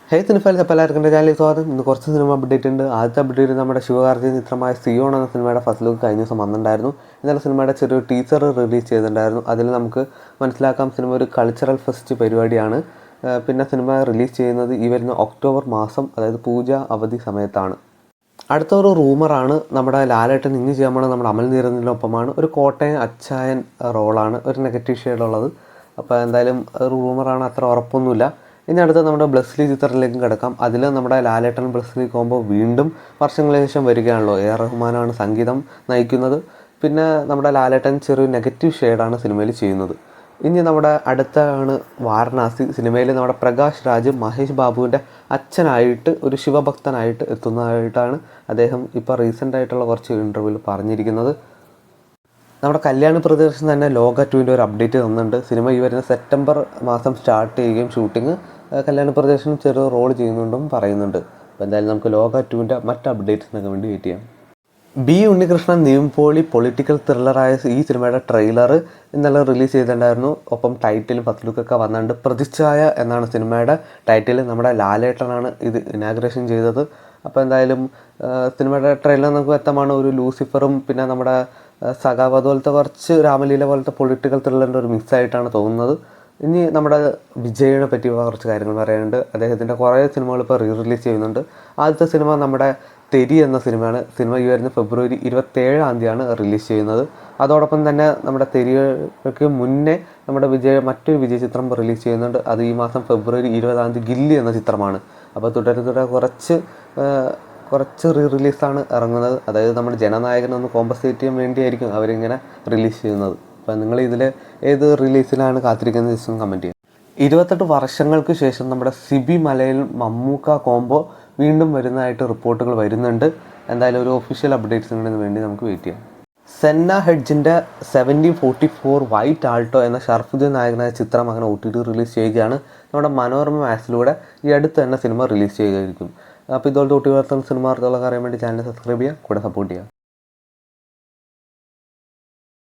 ഹേ സിനിഫൈൽസ്, അപ്പോൾ എല്ലാവർക്കും എൻ്റെ ചാനലിൽ സ്വാഗതം. ഇന്ന് കുറച്ച് സിനിമ അപ്ഡേറ്റ് ഉണ്ട്. ആദ്യത്തെ അപ്ഡേറ്റ് നമ്മുടെ ശിവകാർത്തികേയൻ ചിത്രമായ സിയോൺ എന്ന സിനിമയുടെ ഫസ്റ്റ് ലുക്ക് കഴിഞ്ഞ ദിവസം വന്നിട്ടുണ്ടായിരുന്നു. ഇന്നലെ സിനിമയുടെ ചെറിയൊരു ടീസർ റിലീസ് ചെയ്തിട്ടുണ്ടായിരുന്നു. അതിൽ നമുക്ക് മനസ്സിലാക്കാം സിനിമ ഒരു കൾച്ചറൽ ഫെസ്റ്റ് പരിപാടിയാണ്. പിന്നെ സിനിമ റിലീസ് ചെയ്യുന്നത് ഈ വരുന്ന ഒക്ടോബർ മാസം, അതായത് പൂജ അവധി സമയത്താണ്. അടുത്തൊരു റൂമറാണ്, നമ്മുടെ ലാലേട്ടൻ ഇന്ന് ചെയ്യാൻ പോണത് നമ്മുടെ അമൽ നീരദിനൊപ്പമാണ്. ഒരു കോട്ടയം അച്ചായൻ റോളാണ്, ഒരു നെഗറ്റീവ് ഷെയ്ഡുള്ളത്. അപ്പോൾ എന്തായാലും ഒരു റൂമറാണ്, അത്ര ഉറപ്പൊന്നുമില്ല. ഇനി അടുത്ത് നമ്മുടെ ബ്ലെസ്ലി ചിത്രത്തിലേക്കും കിടക്കാം. അതിൽ നമ്മുടെ ലാലേട്ടൻ ബ്ലെസ്ലി കോംബോ വീണ്ടും വർഷങ്ങൾക്ക് ശേഷം വരികയാണല്ലോ. എ ആർ റഹ്മാനാണ് സംഗീതം നയിക്കുന്നത്. പിന്നെ നമ്മുടെ ലാലേട്ടൻ ചെറിയൊരു നെഗറ്റീവ് ഷെയ്ഡാണ് സിനിമയിൽ ചെയ്യുന്നത്. ഇനി നമ്മുടെ അടുത്താണ് വാരണാസി. സിനിമയിൽ നമ്മുടെ പ്രകാശ് രാജ് മഹേഷ് ബാബുവിൻ്റെ അച്ഛനായിട്ട്, ഒരു ശിവഭക്തനായിട്ട് എത്തുന്നതായിട്ടാണ് അദ്ദേഹം ഇപ്പോൾ റീസെൻ്റായിട്ടുള്ള കുറച്ച് ഇൻ്റർവ്യൂവിൽ പറഞ്ഞിരിക്കുന്നത്. നമ്മുടെ കല്യാണി പ്രദർശനം തന്നെ ലോക 2ൻ്റെ ഒരു അപ്ഡേറ്റ് തന്നിട്ടുണ്ട്. സിനിമ ഈ വരുന്ന സെപ്റ്റംബർ മാസം സ്റ്റാർട്ട് ചെയ്യുകയും ഷൂട്ടിങ് കല്യാണി പ്രദർശനം ചെറിയ റോൾ ചെയ്യുന്നുണ്ടും പറയുന്നുണ്ട്. അപ്പോൾ എന്തായാലും നമുക്ക് ലോക 2ൻ്റെ മറ്റ് അപ്ഡേറ്റ്സിനൊക്കെ വേണ്ടി വെയിറ്റ് ചെയ്യാം. ബി ഉണ്ണികൃഷ്ണൻ നിവിൻപോളി പൊളിറ്റിക്കൽ ത്രില്ലറായ ഈ സിനിമയുടെ ട്രെയിലർ ഇന്നലെ റിലീസ് ചെയ്തിട്ടുണ്ടായിരുന്നു. ഒപ്പം ടൈറ്റിലും ഫസ്റ്റ് ലുക്കൊക്കെ വന്നിട്ടുണ്ട്. പ്രതിച്ഛായ എന്നാണ് സിനിമയുടെ ടൈറ്റിൽ. നമ്മുടെ ലാലേട്ടനാണ് ഇത് ഇനാഗ്രേഷൻ ചെയ്തത്. അപ്പോൾ എന്തായാലും സിനിമയുടെ ട്രെയിലർ നമുക്ക് വ്യക്തമാണ്. ഒരു ലൂസിഫറും പിന്നെ നമ്മുടെ സഖാവ് അതുപോലത്തെ കുറച്ച് രാമലീല പോലത്തെ പൊളിറ്റിക്കൽ ത്രില്ലറിൻ്റെ ഒരു മിക്സായിട്ടാണ് തോന്നുന്നത്. ഇനി നമ്മുടെ വിജയിനെ പറ്റി കുറച്ച് കാര്യങ്ങൾ പറയാനുണ്ട്. അദ്ദേഹത്തിൻ്റെ കുറേ സിനിമകൾ ഇപ്പോൾ റിലീസ് ചെയ്യുന്നുണ്ട്. ആദ്യത്തെ സിനിമ നമ്മുടെ തെരി എന്ന സിനിമയാണ്. സിനിമ ഈ വരുന്ന ഫെബ്രുവരി 27 റിലീസ് ചെയ്യുന്നത്. അതോടൊപ്പം തന്നെ നമ്മുടെ തെരിക്ക് മുന്നേ നമ്മുടെ മറ്റൊരു വിജയ് ചിത്രം റിലീസ് ചെയ്യുന്നുണ്ട്. അത് ഈ മാസം ഫെബ്രുവരി 20 ഗില്ലി എന്ന ചിത്രമാണ്. അപ്പോൾ തുടരെ കുറച്ച് റിലീസാണ് ഇറങ്ങുന്നത്. അതായത് നമ്മുടെ ജനനായകനൊന്ന് കോമ്പൻസേറ്റ് ചെയ്യാൻ വേണ്ടിയായിരിക്കും അവരിങ്ങനെ റിലീസ് ചെയ്യുന്നത്. അപ്പോൾ നിങ്ങൾ ഇതിൽ ഏത് റിലീസിലാണ് കാത്തിരിക്കുന്നത് ദിവസം കമൻറ്റ് ചെയ്യാം. 28 വർഷങ്ങൾക്ക് ശേഷം നമ്മുടെ സിബി മലയിൽ മമ്മൂക്ക കോംബോ വീണ്ടും വരുന്നതായിട്ട് റിപ്പോർട്ടുകൾ വരുന്നുണ്ട്. എന്തായാലും ഒരു ഒഫീഷ്യൽ അപ്ഡേറ്റ്സിന് വേണ്ടി നമുക്ക് വെയിറ്റ് ചെയ്യാം. സെന്ന ഹെഡ്ജിൻ്റെ 1744 വൈറ്റ് ആൾട്ടോ എന്ന ഷർഫുദ്ദീൻ നായകനായ ചിത്രം അങ്ങനെ OTT റിലീസ് ചെയ്യുകയാണ്. നമ്മുടെ മനോരമ മാക്സിലൂടെ ഈ അടുത്ത് തന്നെ സിനിമ റിലീസ് ചെയ്യുകയായിരിക്കും. അപ്പോൾ ഇതുപോലത്തെ OTT സിനിമ വാർത്തകളൊക്കെ അറിയാൻ വേണ്ടി ചാനൽ സബ്സ്ക്രൈബ് ചെയ്യുക, കൂടെ സപ്പോർട്ട് ചെയ്യുക.